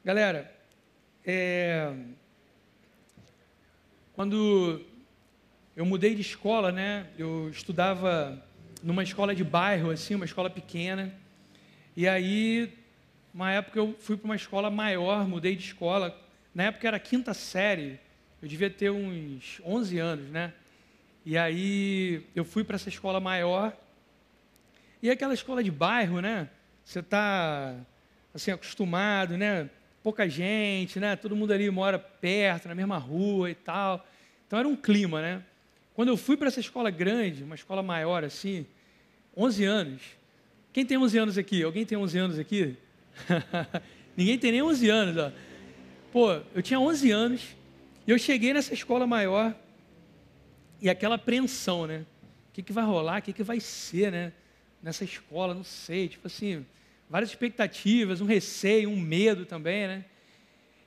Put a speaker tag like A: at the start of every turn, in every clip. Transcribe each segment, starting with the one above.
A: Galera, quando eu mudei de escola, né? Eu estudava numa escola de bairro, assim, uma escola pequena. E aí, uma época eu fui para uma escola maior, mudei de escola. Na época era a quinta série, eu devia ter uns 11 anos, né? E aí eu fui para essa escola maior. E aquela escola de bairro, né? Você está assim acostumado, né? Pouca gente, né? Todo mundo ali mora perto, na mesma rua e tal. Então era um clima, né? Quando eu fui para essa escola grande, uma escola maior assim, 11 anos. Quem tem 11 anos aqui? Alguém tem 11 anos aqui? Ninguém tem nem 11 anos, ó. Pô, eu tinha 11 anos e eu cheguei nessa escola maior e aquela apreensão, né? O que vai rolar? O que vai ser, né? Nessa escola, não sei, tipo assim, várias expectativas, um receio, um medo também, né?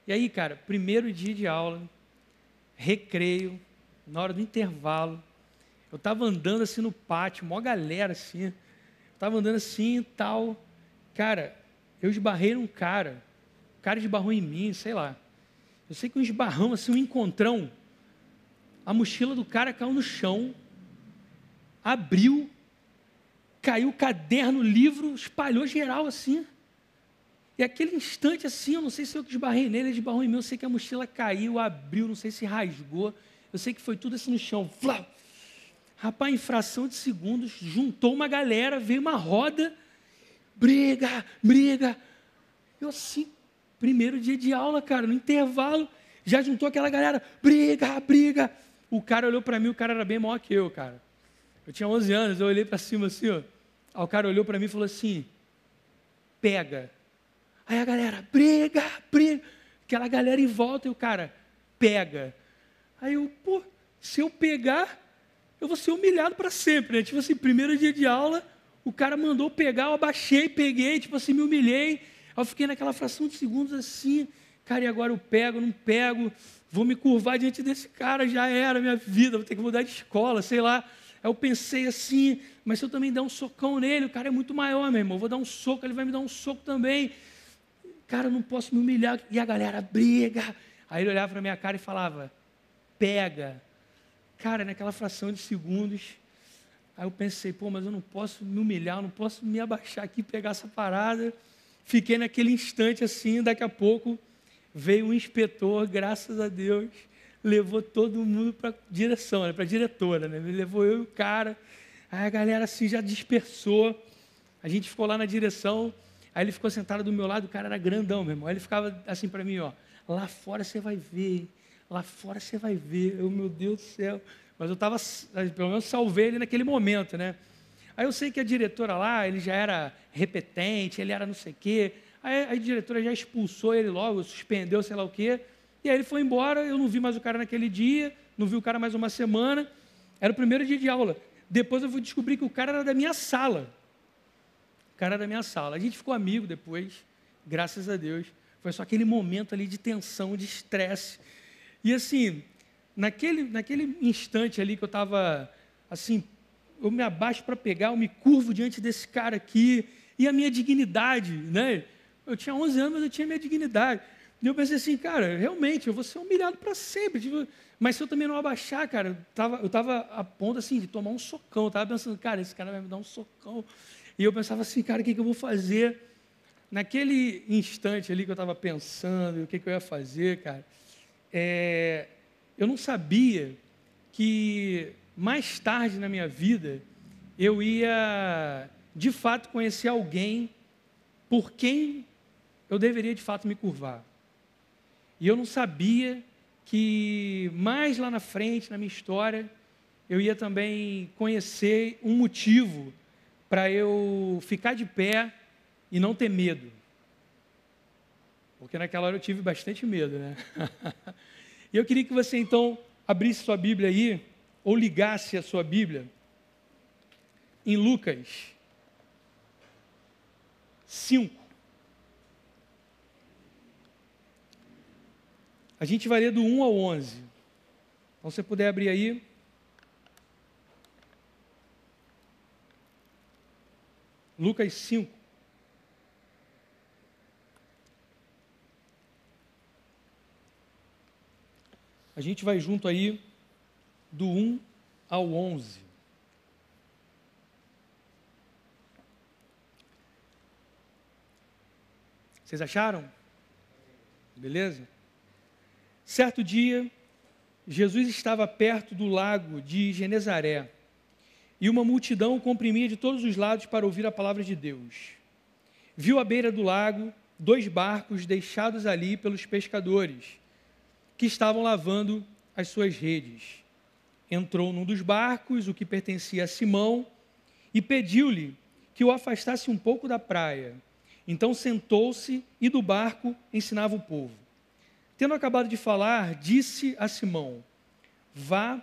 A: E aí, cara, primeiro dia de aula, recreio, na hora do intervalo, eu tava andando assim no pátio, mó galera assim, eu tava andando assim e tal, cara, eu esbarrei num cara, o cara esbarrou em mim, sei lá, eu sei que um esbarrão, assim, um encontrão, a mochila do cara caiu no chão, abriu, caiu o caderno, o livro, espalhou geral assim. E aquele instante assim, eu não sei se eu que esbarrei nele, ele esbarrou em mim, eu sei que a mochila caiu, abriu, não sei se rasgou, eu sei que foi tudo assim no chão. Flá! Rapaz, em fração de segundos, juntou uma galera, veio uma roda, briga, briga. Eu assim, primeiro dia de aula, cara, no intervalo, já juntou aquela galera, briga, briga. O cara olhou para mim, o cara era bem maior que eu, cara. Eu tinha 11 anos, eu olhei para cima assim, ó. Aí o cara olhou para mim e falou assim, pega. Aí a galera, briga, briga. Aquela galera em volta e o cara, pega. Aí eu, pô, se eu pegar, eu vou ser humilhado para sempre, né? Tipo assim, primeiro dia de aula, o cara mandou pegar, eu abaixei, peguei, tipo assim, me humilhei. Aí eu fiquei naquela fração de segundos assim, cara, e agora eu pego, não pego, vou me curvar diante desse cara, já era minha vida, vou ter que mudar de escola, sei lá. Aí eu pensei assim, mas se eu também der um socão nele, o cara é muito maior, meu irmão, eu vou dar um soco, ele vai me dar um soco também. Cara, eu não posso me humilhar. E a galera briga. Aí ele olhava para minha cara e falava, pega. Cara, naquela fração de segundos, aí eu pensei, pô, mas eu não posso me humilhar, eu não posso me abaixar aqui e pegar essa parada. Fiquei naquele instante assim, daqui a pouco veio um inspetor, graças a Deus, levou todo mundo para a direção, né, para a diretora, né? Me levou eu e o cara. Aí a galera assim já dispersou. A gente ficou lá na direção, aí ele ficou sentado do meu lado, o cara era grandão, meu irmão. Aí ele ficava assim para mim, ó, lá fora você vai ver, lá fora você vai ver. Eu, meu Deus do céu. Mas eu estava, pelo menos salvei ele naquele momento, né? Aí eu sei que a diretora lá, ele já era repetente, ele era não sei o quê. Aí a diretora já expulsou ele logo, suspendeu, sei lá o quê. E aí ele foi embora, eu não vi mais o cara naquele dia, não vi o cara mais uma semana. Era o primeiro dia de aula. Depois eu fui descobrir que o cara era da minha sala. O cara da minha sala. A gente ficou amigo depois, graças a Deus. Foi só aquele momento ali de tensão, de estresse. E assim, naquele instante ali que eu estava, assim, eu me abaixo para pegar, eu me curvo diante desse cara aqui, e a minha dignidade, né? Eu tinha 11 anos, mas eu tinha minha dignidade. E eu pensei assim, cara, realmente, eu vou ser humilhado para sempre. Tipo, mas se eu também não abaixar, cara, eu estava a ponto assim, de tomar um socão. Eu estava pensando, cara, esse cara vai me dar um socão. E eu pensava assim, cara, o que eu vou fazer? Naquele instante ali que eu estava pensando, o que eu ia fazer, cara, eu não sabia que mais tarde na minha vida eu ia, de fato, conhecer alguém por quem eu deveria, de fato, me curvar. E eu não sabia que mais lá na frente, na minha história, eu ia também conhecer um motivo para eu ficar de pé e não ter medo. Porque naquela hora eu tive bastante medo, né? E eu queria que você então abrisse sua Bíblia aí, ou ligasse a sua Bíblia, em Lucas 5. A gente vai ler do 1 ao 11. Então, se você puder abrir aí. Lucas 5. A gente vai junto aí do 1 ao 11. Vocês acharam? Beleza? Certo dia, Jesus estava perto do lago de Genezaré e uma multidão o comprimia de todos os lados para ouvir a palavra de Deus. Viu à beira do lago 2 barcos deixados ali pelos pescadores, que estavam lavando as suas redes. Entrou num dos barcos, o que pertencia a Simão, e pediu-lhe que o afastasse um pouco da praia. Então sentou-se e do barco ensinava o povo. Tendo acabado de falar, disse a Simão: vá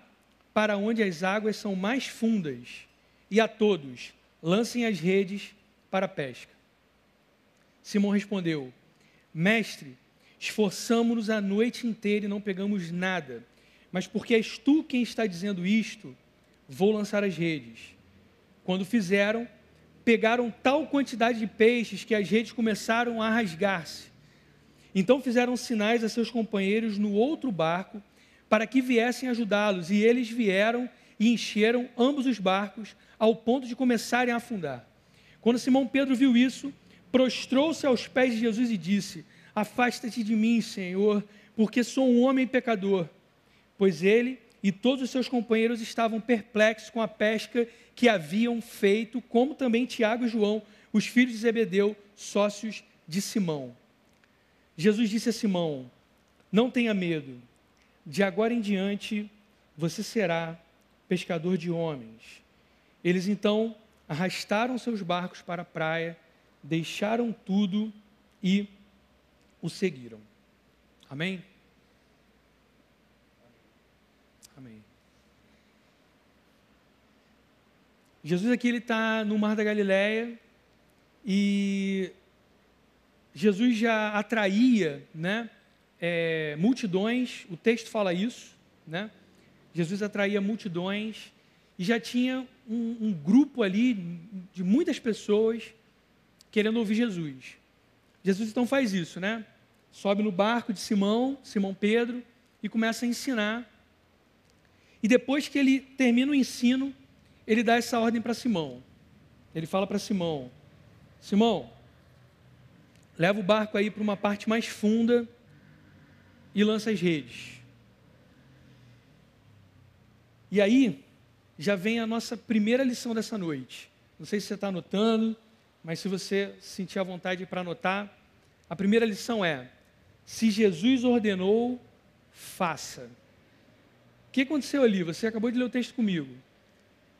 A: para onde as águas são mais fundas, e a todos lancem as redes para a pesca. Simão respondeu: mestre, esforçamo-nos a noite inteira e não pegamos nada, mas porque és tu quem está dizendo isto, vou lançar as redes. Quando fizeram, pegaram tal quantidade de peixes que as redes começaram a rasgar-se. Então fizeram sinais a seus companheiros no outro barco para que viessem ajudá-los, e eles vieram e encheram ambos os barcos ao ponto de começarem a afundar. Quando Simão Pedro viu isso, prostrou-se aos pés de Jesus e disse: afasta-te de mim, Senhor, porque sou um homem pecador. Pois ele e todos os seus companheiros estavam perplexos com a pesca que haviam feito, como também Tiago e João, os filhos de Zebedeu, sócios de Simão. Jesus disse a Simão: não tenha medo, de agora em diante você será pescador de homens. Eles então arrastaram seus barcos para a praia, deixaram tudo e o seguiram. Amém? Amém. Jesus aqui ele está no Mar da Galileia e Jesus já atraía, né, multidões, o texto fala isso, né? Jesus atraía multidões e já tinha um grupo ali de muitas pessoas querendo ouvir Jesus. Jesus então faz isso, né? Sobe no barco de Simão Pedro, e começa a ensinar. E depois que ele termina o ensino, ele dá essa ordem para Simão. Ele fala para Simão: Simão, leva o barco aí para uma parte mais funda e lança as redes. E aí, já vem a nossa primeira lição dessa noite. Não sei se você está anotando, mas se você sentir a vontade para anotar, a primeira lição é: se Jesus ordenou, faça. O que aconteceu ali? Você acabou de ler o texto comigo.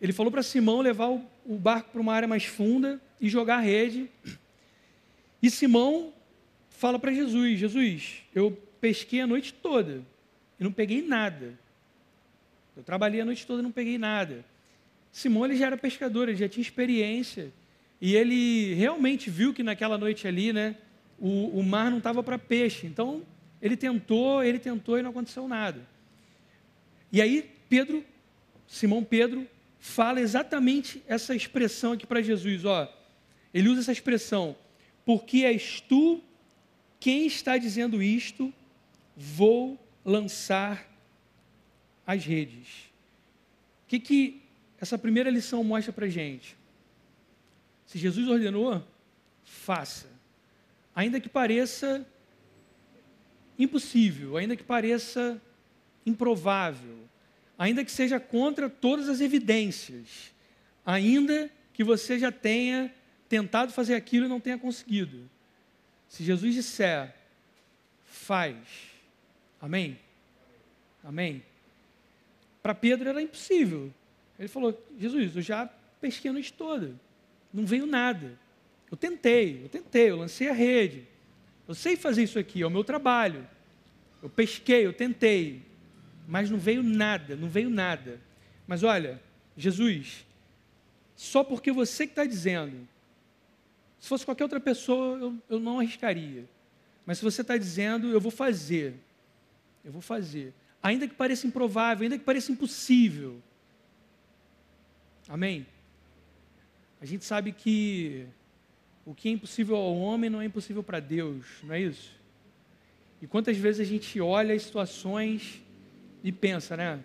A: Ele falou para Simão levar o barco para uma área mais funda e jogar a rede. E Simão fala para Jesus: Jesus, eu pesquei a noite toda e não peguei nada. Eu trabalhei a noite toda e não peguei nada. Simão ele já era pescador, ele já tinha experiência. E ele realmente viu que naquela noite ali, né, o mar não estava para peixe. Então, ele tentou e não aconteceu nada. E aí, Simão Pedro, fala exatamente essa expressão aqui para Jesus. Ele usa essa expressão: porque és tu quem está dizendo isto, vou lançar as redes. O que essa primeira lição mostra para a gente? Se Jesus ordenou, faça. Ainda que pareça impossível, ainda que pareça improvável, ainda que seja contra todas as evidências, ainda que você já tenha tentado fazer aquilo e não tenha conseguido. Se Jesus disser, faz. Amém? Amém? Para Pedro era impossível. Ele falou: Jesus, eu já pesquei a noite toda, não veio nada. Eu tentei, eu lancei a rede. Eu sei fazer isso aqui, é o meu trabalho. Eu pesquei, eu tentei, mas não veio nada. Mas olha, Jesus, só porque você que está dizendo, se fosse qualquer outra pessoa, eu não arriscaria. Mas se você está dizendo, eu vou fazer. Ainda que pareça improvável, ainda que pareça impossível. Amém? A gente sabe que o que é impossível ao homem não é impossível para Deus, não é isso? E quantas vezes a gente olha as situações e pensa, né?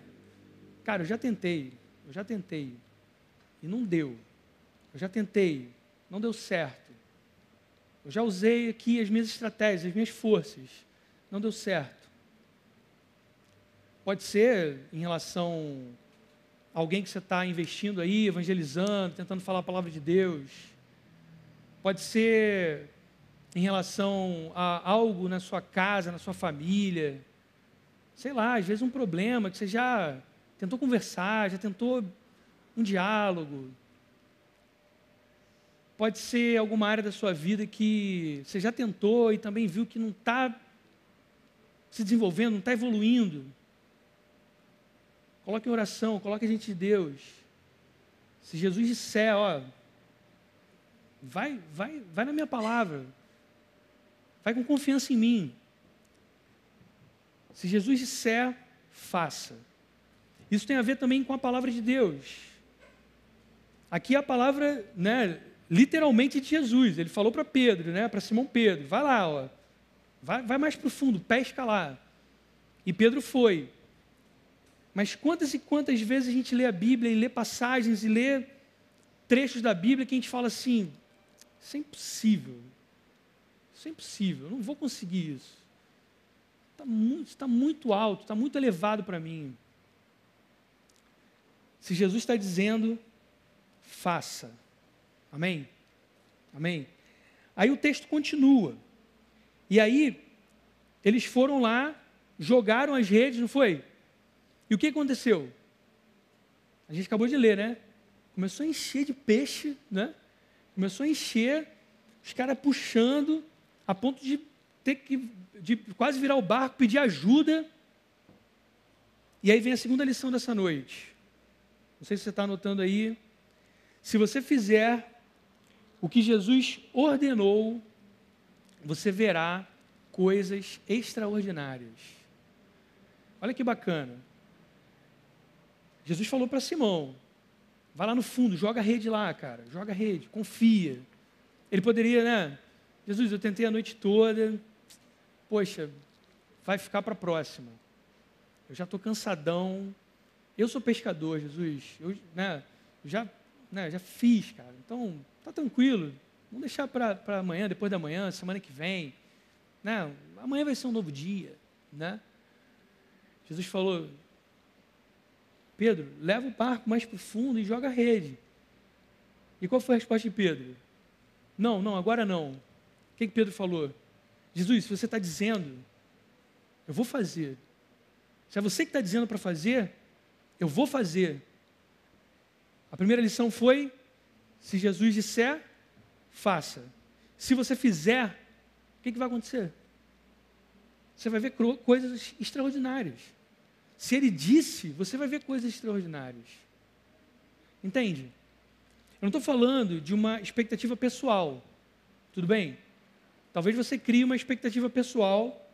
A: Cara, eu já tentei, e não deu. Eu já tentei, não deu certo. Eu já usei aqui as minhas estratégias, as minhas forças, não deu certo. Pode ser em relação a alguém que você está investindo aí, evangelizando, tentando falar a palavra de Deus. Pode ser em relação a algo na sua casa, na sua família. Sei lá, às vezes um problema que você já tentou conversar, já tentou um diálogo. Pode ser alguma área da sua vida que você já tentou e também viu que não está se desenvolvendo, não está evoluindo. Coloque em oração, coloque a gente de Deus. Se Jesus disser, ó, vai na minha palavra, vai com confiança em mim. Se Jesus disser, faça. Isso tem a ver também com a palavra de Deus. Aqui a palavra, né, literalmente de Jesus. Ele falou para Pedro, né, para Simão Pedro, vai lá, ó, vai mais para o fundo, pesca lá. E Pedro foi. Mas quantas e quantas vezes a gente lê a Bíblia e lê passagens e lê trechos da Bíblia que a gente fala assim, isso é impossível, eu não vou conseguir isso. Está muito alto, está muito elevado para mim. Se Jesus está dizendo, faça. Amém? Amém? Aí o texto continua. E aí, eles foram lá, jogaram as redes, não foi? E o que aconteceu? A gente acabou de ler, né? Começou a encher de peixe, né? Começou a encher, os caras puxando, a ponto de ter que de quase virar o barco, pedir ajuda. E aí vem a segunda lição dessa noite. Não sei se você está anotando aí. Se você fizer o que Jesus ordenou, você verá coisas extraordinárias. Olha que bacana. Jesus falou para Simão, vai lá no fundo, joga a rede lá, cara, joga a rede, confia. Ele poderia, né? Jesus, eu tentei a noite toda, poxa, vai ficar para a próxima. Eu já estou cansadão, eu sou pescador, Jesus, eu já fiz, cara, então tá tranquilo, vamos deixar para amanhã, depois da manhã, semana que vem, né? Amanhã vai ser um novo dia, né? Jesus falou, Pedro, leva o barco mais para o fundo e joga a rede. E qual foi a resposta de Pedro? Não, agora não. O que Pedro falou? Jesus, se você está dizendo, eu vou fazer. Se é você que está dizendo para fazer, eu vou fazer. A primeira lição foi, se Jesus disser, faça. Se você fizer, o que vai acontecer? Você vai ver coisas extraordinárias. Se ele disse, você vai ver coisas extraordinárias. Entende? Eu não estou falando de uma expectativa pessoal. Tudo bem? Talvez você crie uma expectativa pessoal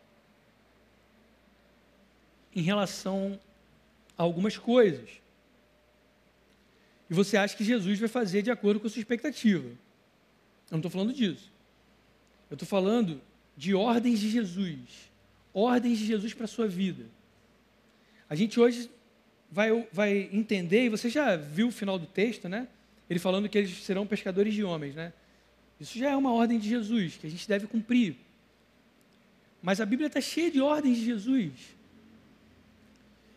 A: em relação a algumas coisas. E você acha que Jesus vai fazer de acordo com a sua expectativa. Eu não estou falando disso. Eu estou falando de ordens de Jesus. Ordens de Jesus para a sua vida. A gente hoje vai entender, e você já viu o final do texto, né? Ele falando que eles serão pescadores de homens, né? Isso já é uma ordem de Jesus, que a gente deve cumprir. Mas a Bíblia está cheia de ordens de Jesus.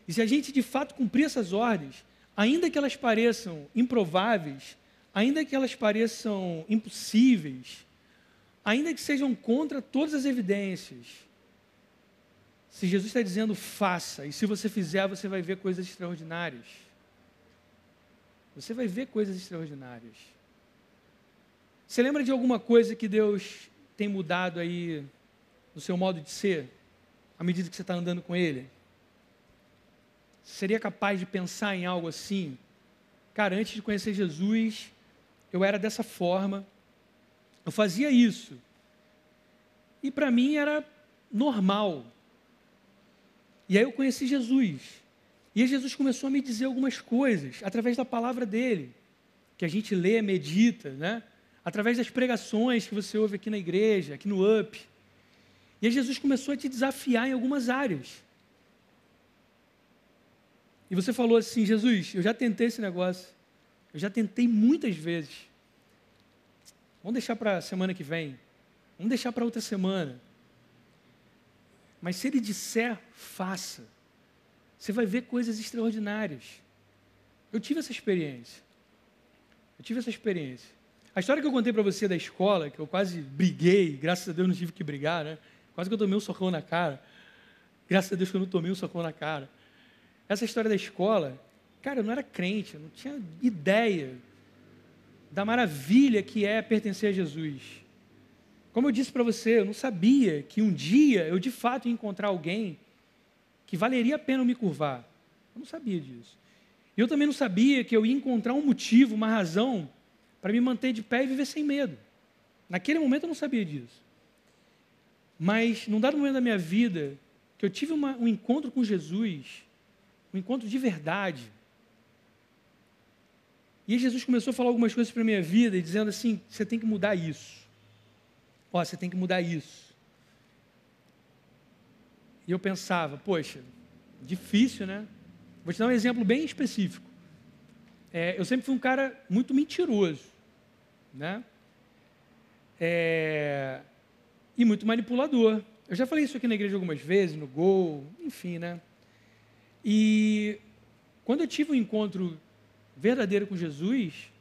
A: E se a gente de fato cumprir essas ordens, ainda que elas pareçam improváveis, ainda que elas pareçam impossíveis, ainda que sejam contra todas as evidências, se Jesus está dizendo faça, e se você fizer, você vai ver coisas extraordinárias. Você vai ver coisas extraordinárias. Você lembra de alguma coisa que Deus tem mudado aí no seu modo de ser, à medida que você está andando com Ele? Seria capaz de pensar em algo assim? Cara, antes de conhecer Jesus, eu era dessa forma, eu fazia isso. E para mim era normal. E aí eu conheci Jesus. E aí Jesus começou a me dizer algumas coisas, através da palavra dele, que a gente lê, medita, né? Através das pregações que você ouve aqui na igreja, aqui no UP. E aí Jesus começou a te desafiar em algumas áreas. e você falou assim, Jesus, eu já tentei esse negócio, eu já tentei muitas vezes, vamos deixar para a semana que vem, vamos deixar para outra semana, mas se ele disser, faça, você vai ver coisas extraordinárias. Eu tive essa experiência. A história que eu contei para você da escola, que eu quase briguei, graças a Deus não tive que brigar, né? Quase que eu tomei um socão na cara. Graças a Deus que eu não tomei um socão na cara. Essa história da escola, cara, eu não era crente, eu não tinha ideia da maravilha que é pertencer a Jesus. Como eu disse para você, eu não sabia que um dia eu de fato ia encontrar alguém que valeria a pena eu me curvar. Eu não sabia disso. E eu também não sabia que eu ia encontrar um motivo, uma razão para me manter de pé e viver sem medo. Naquele momento eu não sabia disso. Mas, num dado momento da minha vida, que eu tive um encontro com Jesus, um encontro de verdade. E aí Jesus começou a falar algumas coisas para a minha vida, dizendo assim, você tem que mudar isso. Você tem que mudar isso. E eu pensava, poxa, difícil, né? Vou te dar um exemplo bem específico. Eu sempre fui um cara muito mentiroso, né? E muito manipulador. Eu já falei isso aqui na igreja algumas vezes, no Gol, enfim, né? E quando eu tive um encontro verdadeiro com Jesus,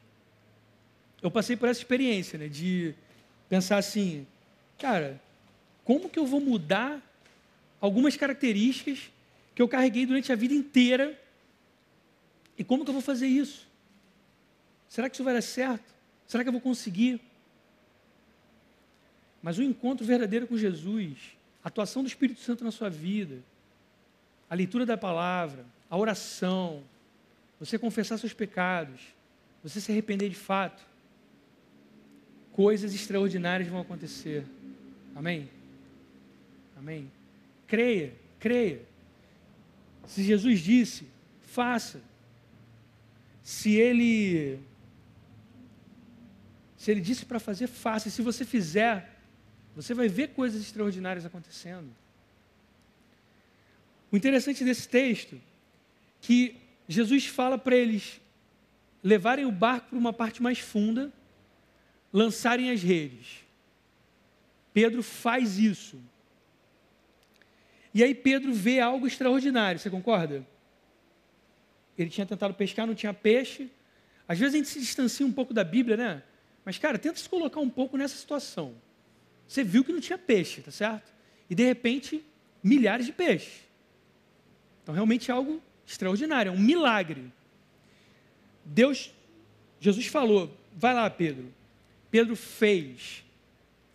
A: eu passei por essa experiência, né? De pensar assim, cara, como que eu vou mudar algumas características que eu carreguei durante a vida inteira, e como que eu vou fazer isso? Será que isso vai dar certo? Será que eu vou conseguir? Mas o encontro verdadeiro com Jesus, a atuação do Espírito Santo na sua vida, a leitura da palavra, a oração, você confessar seus pecados, você se arrepender de fato, coisas extraordinárias vão acontecer. Amém? Amém? Creia. Se Jesus disse, faça. Se ele disse para fazer, faça. E se você fizer, você vai ver coisas extraordinárias acontecendo. O interessante desse texto, que Jesus fala para eles levarem o barco para uma parte mais funda, lançarem as redes. Pedro faz isso. E aí Pedro vê algo extraordinário, você concorda? Ele tinha tentado pescar, não tinha peixe. Às vezes a gente se distancia um pouco da Bíblia, né? Mas, cara, tenta se colocar um pouco nessa situação. Você viu que não tinha peixe, tá certo? E, de repente, milhares de peixes. Então, realmente é algo extraordinário, é um milagre. Jesus falou, vai lá, Pedro. Pedro fez,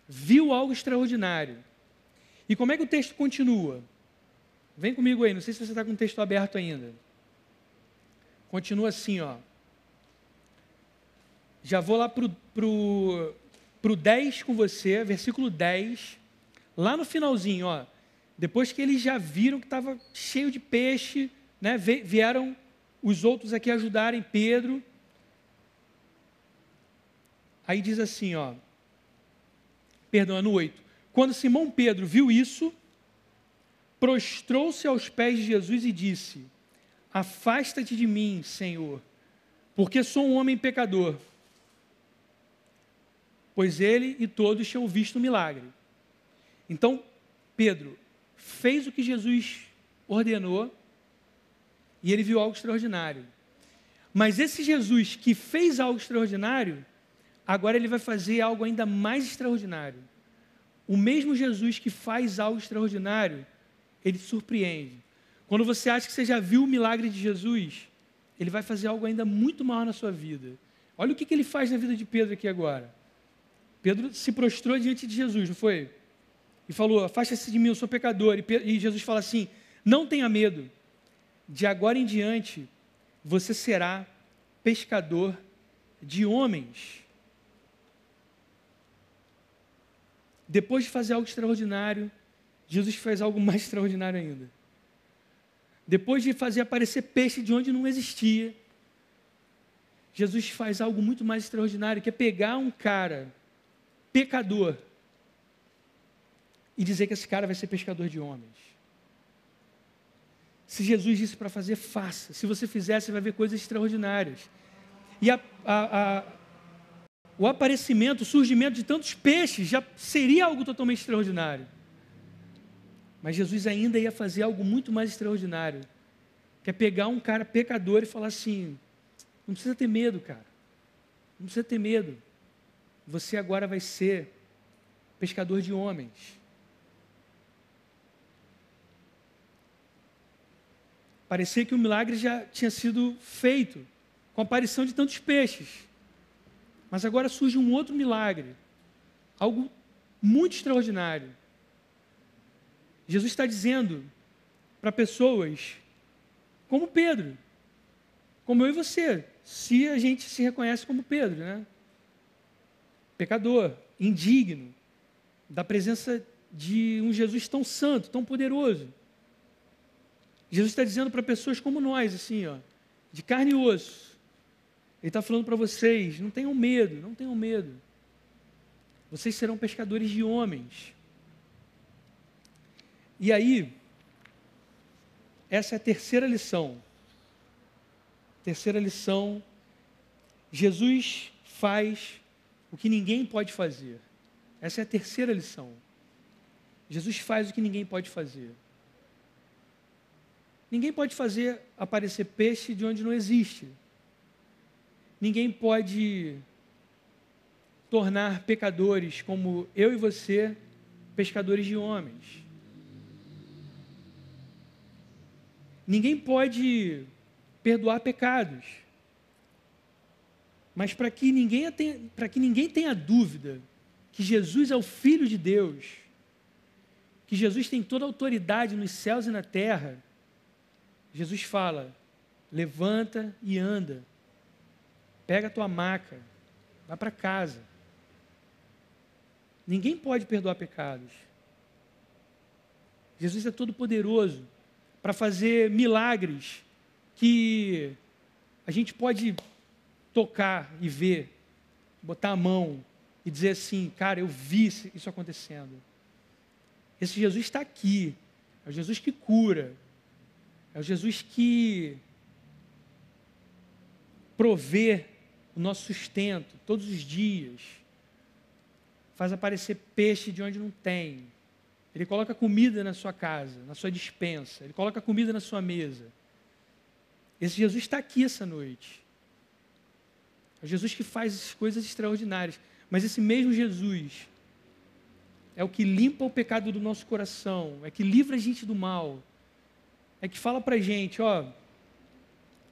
A: viu algo extraordinário. E como é que o texto continua? Vem comigo aí, não sei se você está com o texto aberto ainda. Continua assim, ó. Já vou lá para o 10 com você, versículo 10. Lá no finalzinho, ó. Depois que eles já viram que estava cheio de peixe, né, vieram os outros aqui ajudarem Pedro. Aí diz assim, ó. Perdão, é no 8. Quando Simão Pedro viu isso, prostrou-se aos pés de Jesus e disse, afasta-te de mim, Senhor, porque sou um homem pecador. Pois ele e todos tinham visto o milagre. Então, Pedro fez o que Jesus ordenou e ele viu algo extraordinário. Mas esse Jesus que fez algo extraordinário, agora ele vai fazer algo ainda mais extraordinário. O mesmo Jesus que faz algo extraordinário, ele surpreende. Quando você acha que você já viu o milagre de Jesus, ele vai fazer algo ainda muito maior na sua vida. Olha o que ele faz na vida de Pedro aqui agora. Pedro se prostrou diante de Jesus, não foi? E falou, afasta-se de mim, eu sou pecador. E Jesus fala assim, não tenha medo, de agora em diante, você será pescador de homens. Depois de fazer algo extraordinário, Jesus faz algo mais extraordinário ainda. Depois de fazer aparecer peixe de onde não existia, Jesus faz algo muito mais extraordinário, que é pegar um cara pecador e dizer que esse cara vai ser pescador de homens. Se Jesus disse para fazer, faça. Se você fizer, você vai ver coisas extraordinárias. E o aparecimento, o surgimento de tantos peixes já seria algo totalmente extraordinário. Mas Jesus ainda ia fazer algo muito mais extraordinário, que é pegar um cara pecador e falar assim, não precisa ter medo, cara. Não precisa ter medo. Você agora vai ser pescador de homens. Parecia que o milagre já tinha sido feito, com a aparição de tantos peixes. Mas agora surge um outro milagre, algo muito extraordinário. Jesus está dizendo para pessoas como Pedro, como eu e você, se a gente se reconhece como Pedro, né? Pecador, indigno, da presença de um Jesus tão santo, tão poderoso. Jesus está dizendo para pessoas como nós, assim, ó, de carne e osso. Ele está falando para vocês, não tenham medo, não tenham medo. Vocês serão pescadores de homens. E aí, essa é a terceira lição. Terceira lição, Jesus faz o que ninguém pode fazer. Essa é a terceira lição. Jesus faz o que ninguém pode fazer. Ninguém pode fazer aparecer peixe de onde não existe. Ninguém pode tornar pecadores como eu e você, pescadores de homens. Ninguém pode perdoar pecados. Mas para que ninguém tenha dúvida que Jesus é o Filho de Deus, que Jesus tem toda a autoridade nos céus e na terra, Jesus fala, levanta e anda, pega a tua maca, vai para casa. Ninguém pode perdoar pecados. Jesus é todo poderoso para fazer milagres que a gente pode tocar e ver, botar a mão e dizer assim, cara, eu vi isso acontecendo. Esse Jesus está aqui, é o Jesus que cura, é o Jesus que provê o nosso sustento todos os dias, faz aparecer peixe de onde não tem. Ele coloca comida na sua casa, na sua despensa, ele coloca comida na sua mesa. Esse Jesus está aqui essa noite. É o Jesus que faz coisas extraordinárias. Mas esse mesmo Jesus é o que limpa o pecado do nosso coração, é que livra a gente do mal, é que fala para a gente, ó,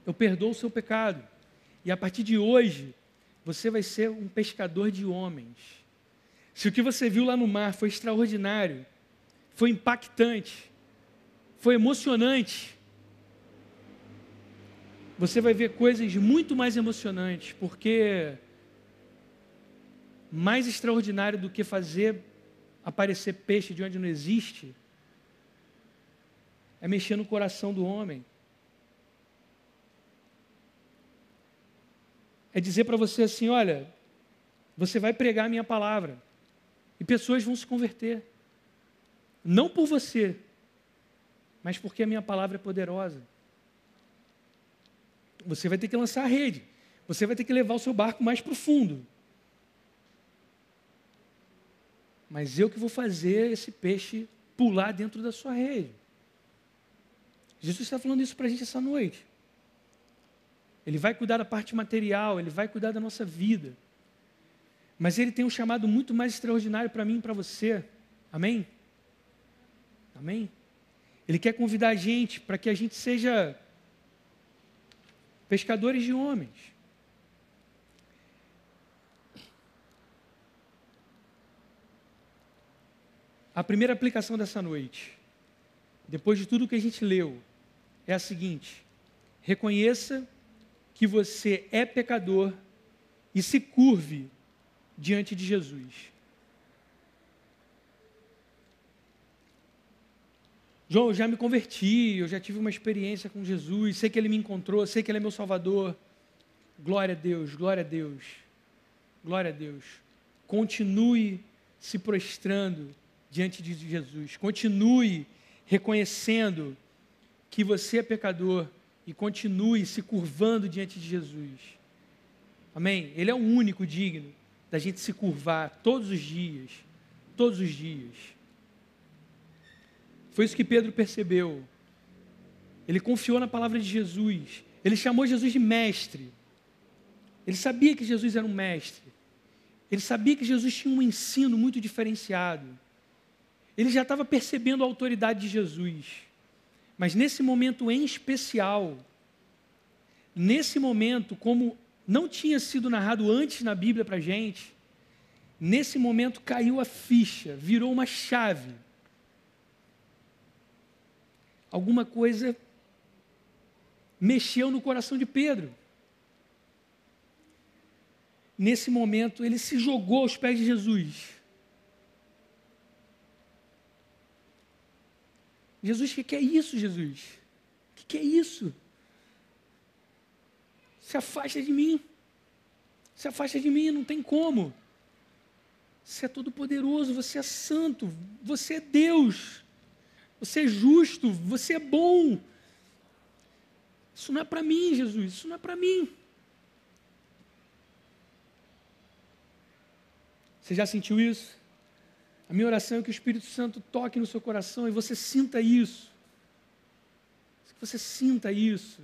A: eu perdoo o seu pecado, e a partir de hoje, você vai ser um pescador de homens. Se o que você viu lá no mar foi extraordinário, foi impactante, foi emocionante, você vai ver coisas muito mais emocionantes, porque mais extraordinário do que fazer aparecer peixe de onde não existe, é mexer no coração do homem. É dizer para você assim, olha, você vai pregar a minha palavra, e pessoas vão se converter. Não por você, mas porque a minha palavra é poderosa. Você vai ter que lançar a rede. Você vai ter que levar o seu barco mais profundo. Mas eu que vou fazer esse peixe pular dentro da sua rede. Jesus está falando isso para a gente essa noite. Ele vai cuidar da parte material, Ele vai cuidar da nossa vida. Mas Ele tem um chamado muito mais extraordinário para mim e para você. Amém? Amém? Ele quer convidar a gente para que a gente seja pescadores de homens. A primeira aplicação dessa noite, depois de tudo que a gente leu, é a seguinte: reconheça que você é pecador e se curve diante de Jesus. João, eu já me converti, eu já tive uma experiência com Jesus, sei que Ele me encontrou, sei que Ele é meu Salvador. Glória a Deus, glória a Deus, glória a Deus. Continue se prostrando diante de Jesus, continue reconhecendo que você é pecador e continue se curvando diante de Jesus. Amém? Ele é o único digno da gente se curvar todos os dias. Todos os dias. Foi isso que Pedro percebeu. Ele confiou na palavra de Jesus. Ele chamou Jesus de mestre. Ele sabia que Jesus era um mestre. Ele sabia que Jesus tinha um ensino muito diferenciado. Ele já estava percebendo a autoridade de Jesus. Mas nesse momento em especial, nesse momento, como não tinha sido narrado antes na Bíblia para a gente, nesse momento caiu a ficha, virou uma chave. Alguma coisa mexeu no coração de Pedro. Nesse momento, ele se jogou aos pés de Jesus. Jesus, o que é isso, Jesus? O que é isso? Se afasta de mim. Se afasta de mim, não tem como. Você é todo poderoso, você é santo, você é Deus. Você é justo, você é bom. Isso não é para mim, Jesus, isso não é para mim. Você já sentiu isso? A minha oração é que o Espírito Santo toque no seu coração e você sinta isso. Que você sinta isso.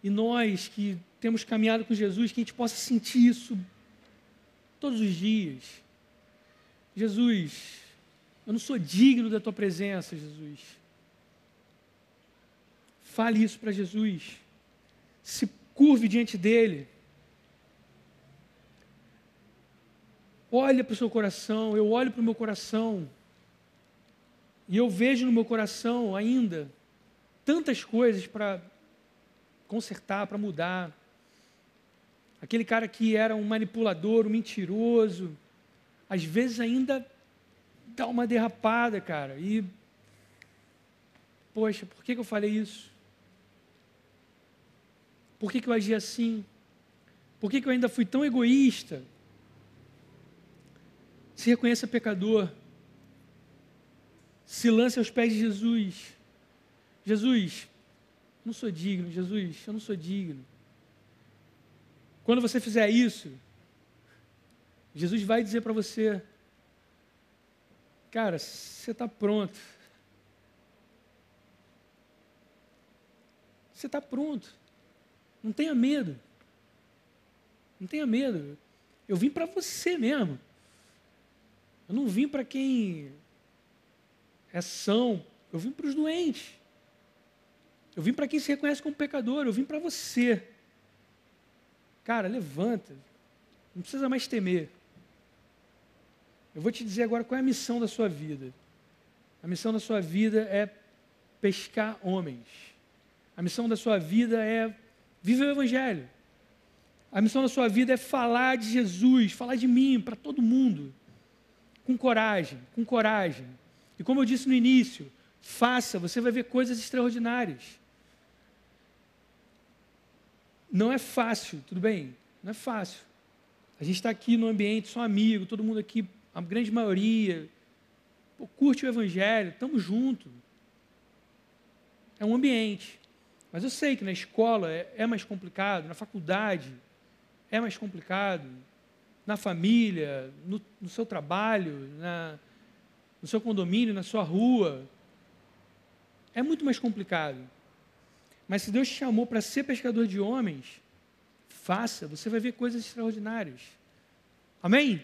A: E nós que temos caminhado com Jesus, que a gente possa sentir isso todos os dias. Jesus, eu não sou digno da tua presença, Jesus. Fale isso para Jesus. Se curve diante dele. Olha para o seu coração, eu olho para o meu coração, e eu vejo no meu coração ainda tantas coisas para consertar, para mudar. Aquele cara que era um manipulador, um mentiroso, às vezes ainda dá uma derrapada, cara, e, poxa, por que eu falei isso? Por que eu agi assim? Por que eu ainda fui tão egoísta? Se reconheça pecador. Se lance aos pés de Jesus. Jesus, eu não sou digno. Jesus, eu não sou digno. Quando você fizer isso, Jesus vai dizer para você, cara, você está pronto. Você está pronto. Não tenha medo. Não tenha medo. Eu vim para você mesmo. Eu não vim para quem é são, eu vim para os doentes. Eu vim para quem se reconhece como pecador, eu vim para você. Cara, levanta, não precisa mais temer. Eu vou te dizer agora qual é a missão da sua vida. A missão da sua vida é pescar homens. A missão da sua vida é viver o Evangelho. A missão da sua vida é falar de Jesus, falar de mim para todo mundo. Com coragem, com coragem. E como eu disse no início, faça, você vai ver coisas extraordinárias. Não é fácil, tudo bem? Não é fácil. A gente está aqui no ambiente, só amigo, todo mundo aqui, a grande maioria, pô, curte o Evangelho, estamos juntos. É um ambiente. Mas eu sei que na escola é mais complicado, na faculdade é mais complicado, na família, no seu trabalho, no seu condomínio, na sua rua. É muito mais complicado. Mas se Deus te chamou para ser pescador de homens, faça, você vai ver coisas extraordinárias. Amém?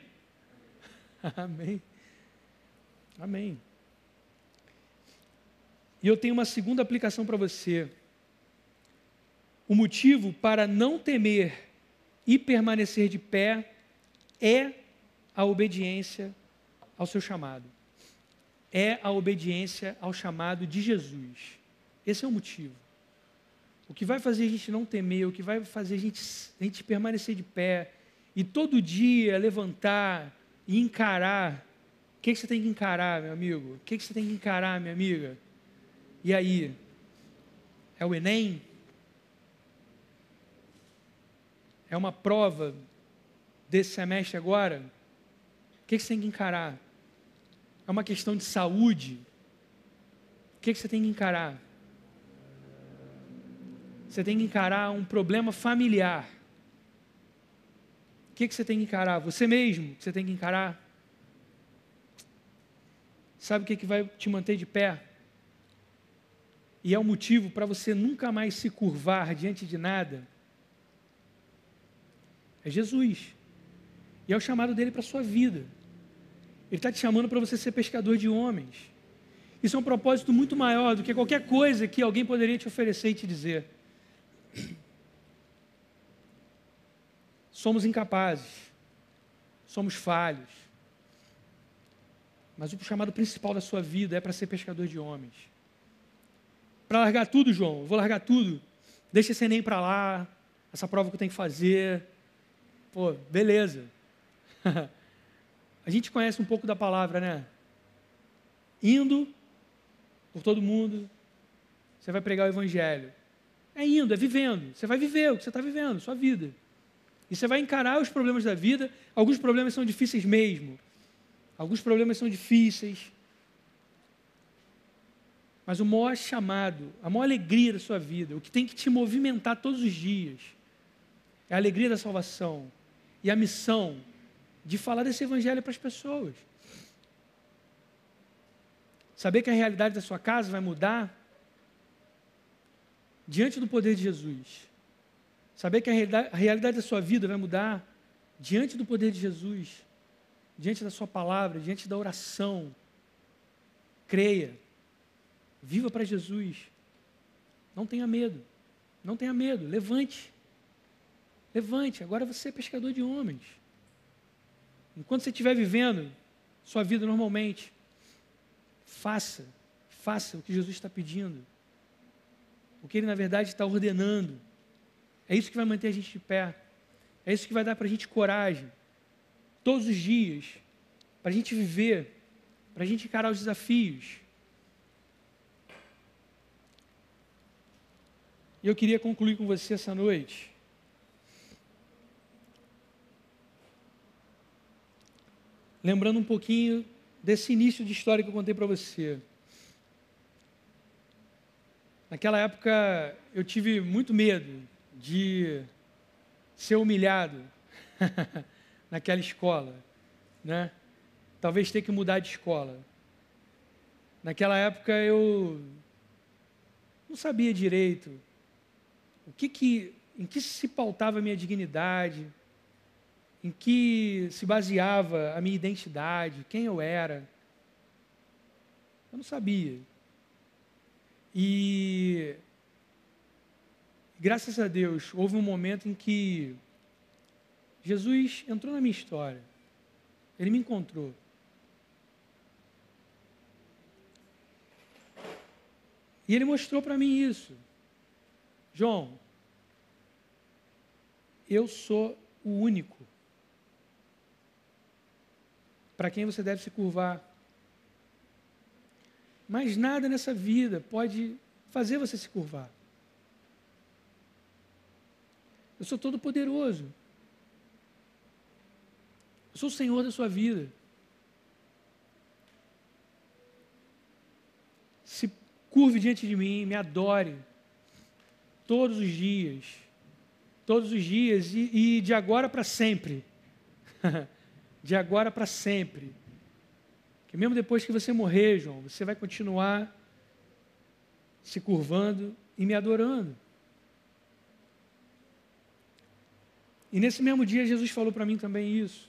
A: Amém. Amém. E eu tenho uma segunda aplicação para você. O motivo para não temer e permanecer de pé é a obediência ao seu chamado. É a obediência ao chamado de Jesus. Esse é o motivo. O que vai fazer a gente não temer, o que vai fazer a gente permanecer de pé e todo dia levantar e encarar. O que você tem que encarar, meu amigo? O que você tem que encarar, minha amiga? E aí? É o Enem? É uma prova desse semestre agora? O que você tem que encarar? É uma questão de saúde? O que você tem que encarar? Você tem que encarar um problema familiar. O que você tem que encarar? Você mesmo, você tem que encarar. Sabe o que vai te manter de pé? E é o motivo para você nunca mais se curvar diante de nada. É Jesus. E é o chamado dele para a sua vida. Ele está te chamando para você ser pescador de homens. Isso é um propósito muito maior do que qualquer coisa que alguém poderia te oferecer e te dizer. Somos incapazes. Somos falhos. Mas o chamado principal da sua vida é para ser pescador de homens. Para largar tudo, João, eu vou largar tudo. Deixa esse Enem para lá, essa prova que eu tenho que fazer. Pô, beleza. A gente conhece um pouco da palavra, né? Indo por todo mundo, você vai pregar o evangelho. É indo, é vivendo. Você vai viver o que você está vivendo, sua vida. E você vai encarar os problemas da vida. Alguns problemas são difíceis mesmo. Alguns problemas são difíceis. Mas o maior chamado, a maior alegria da sua vida, o que tem que te movimentar todos os dias, é a alegria da salvação e a missão de falar desse evangelho para as pessoas. Saber que a realidade da sua casa vai mudar diante do poder de Jesus. Saber que a realidade da sua vida vai mudar diante do poder de Jesus, diante da sua palavra, diante da oração. Creia. Viva para Jesus. Não tenha medo. Não tenha medo. Levante. Levante. Agora você é pescador de homens. Enquanto você estiver vivendo sua vida normalmente, faça o que Jesus está pedindo. O que Ele, na verdade, está ordenando. É isso que vai manter a gente de pé. É isso que vai dar para a gente coragem. Todos os dias. Para a gente viver. Para a gente encarar os desafios. E eu queria concluir com você essa noite. Lembrando um pouquinho desse início de história que eu contei para você. Naquela época, eu tive muito medo de ser humilhado naquela escola, né? Talvez ter que mudar de escola. Naquela época, eu não sabia direito em que se pautava a minha dignidade, em que se baseava a minha identidade, quem eu era. Eu não sabia. E, graças a Deus, houve um momento em que Jesus entrou na minha história. Ele me encontrou. E Ele mostrou para mim isso. João, eu sou o único para quem você deve se curvar. Mas nada nessa vida pode fazer você se curvar. Eu sou todo poderoso. Eu sou o Senhor da sua vida. Se curve diante de mim, me adore. Todos os dias. Todos os dias e de agora para sempre. De agora para sempre. Que mesmo depois que você morrer, João, você vai continuar se curvando e me adorando. E nesse mesmo dia, Jesus falou para mim também isso.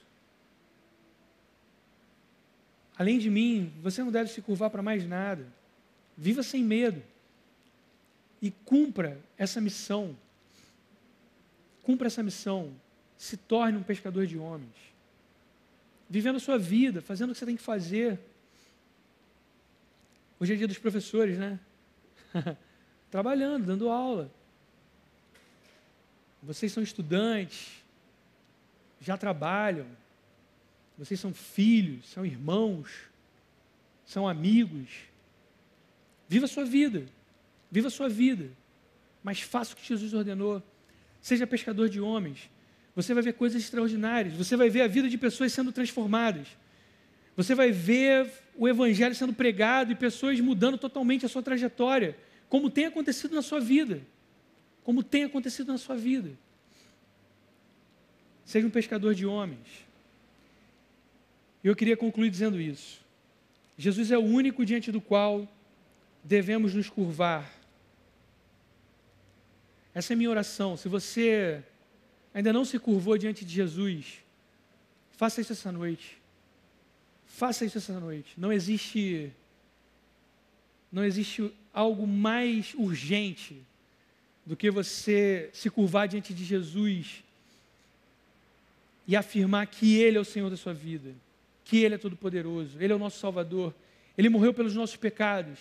A: Além de mim, você não deve se curvar para mais nada. Viva sem medo. E cumpra essa missão. Cumpra essa missão. Se torne um pescador de homens. Vivendo a sua vida, fazendo o que você tem que fazer. Hoje é dia dos professores, né? Trabalhando, dando aula. Vocês são estudantes, já trabalham. Vocês são filhos, são irmãos, são amigos. Viva a sua vida. Viva a sua vida. Mas faça o que Jesus ordenou. Seja pescador de homens. Você vai ver coisas extraordinárias. Você vai ver a vida de pessoas sendo transformadas. Você vai ver o evangelho sendo pregado e pessoas mudando totalmente a sua trajetória, como tem acontecido na sua vida. como tem acontecido na sua vida. Seja um pescador de homens. Eu queria concluir dizendo isso. Jesus é o único diante do qual devemos nos curvar. Essa é a minha oração. Se você ainda não se curvou diante de Jesus, faça isso essa noite. Faça isso essa noite. Não existe algo mais urgente do que você se curvar diante de Jesus e afirmar que Ele é o Senhor da sua vida, que Ele é todo-poderoso, Ele é o nosso Salvador, Ele morreu pelos nossos pecados.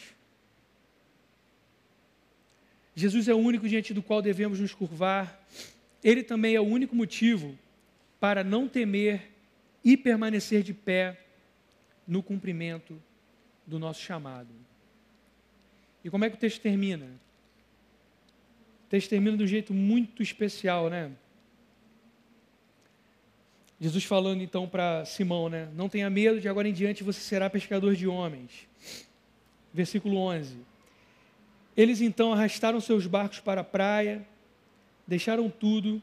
A: Jesus é o único diante do qual devemos nos curvar. Ele também é o único motivo para não temer e permanecer de pé no cumprimento do nosso chamado. E como é que o texto termina? O texto termina de um jeito muito especial, né? Jesus falando então para Simão, né? Não tenha medo, de agora em diante você será pescador de homens. Versículo 11. Eles então arrastaram seus barcos para a praia, deixaram tudo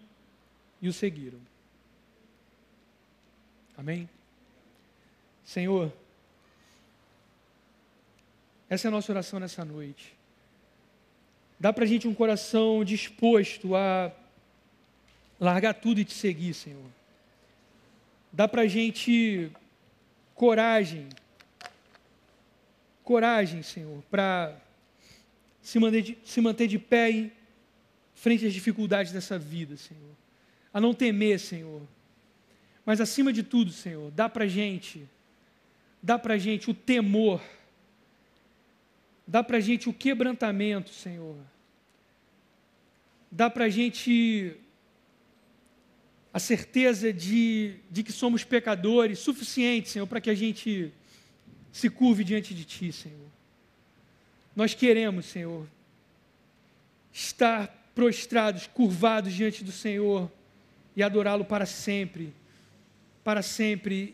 A: e o seguiram. Amém? Senhor, essa é a nossa oração nessa noite. Dá para a gente um coração disposto a largar tudo e te seguir, Senhor. Dá para a gente coragem, Senhor, para se manter de pé em frente às dificuldades dessa vida, Senhor. A não temer, Senhor. Mas acima de tudo, Senhor, dá para a gente o temor, dá para a gente o quebrantamento, Senhor. Dá para a gente a certeza de que somos pecadores suficientes, Senhor, para que a gente se curve diante de Ti, Senhor. Nós queremos, Senhor, estar prostrados, curvados diante do Senhor e adorá-lo para sempre,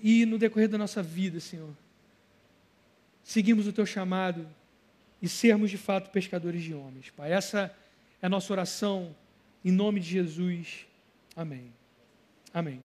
A: e no decorrer da nossa vida, Senhor, seguimos o Teu chamado e sermos de fato pescadores de homens, Pai. Essa é a nossa oração, em nome de Jesus. Amém. Amém.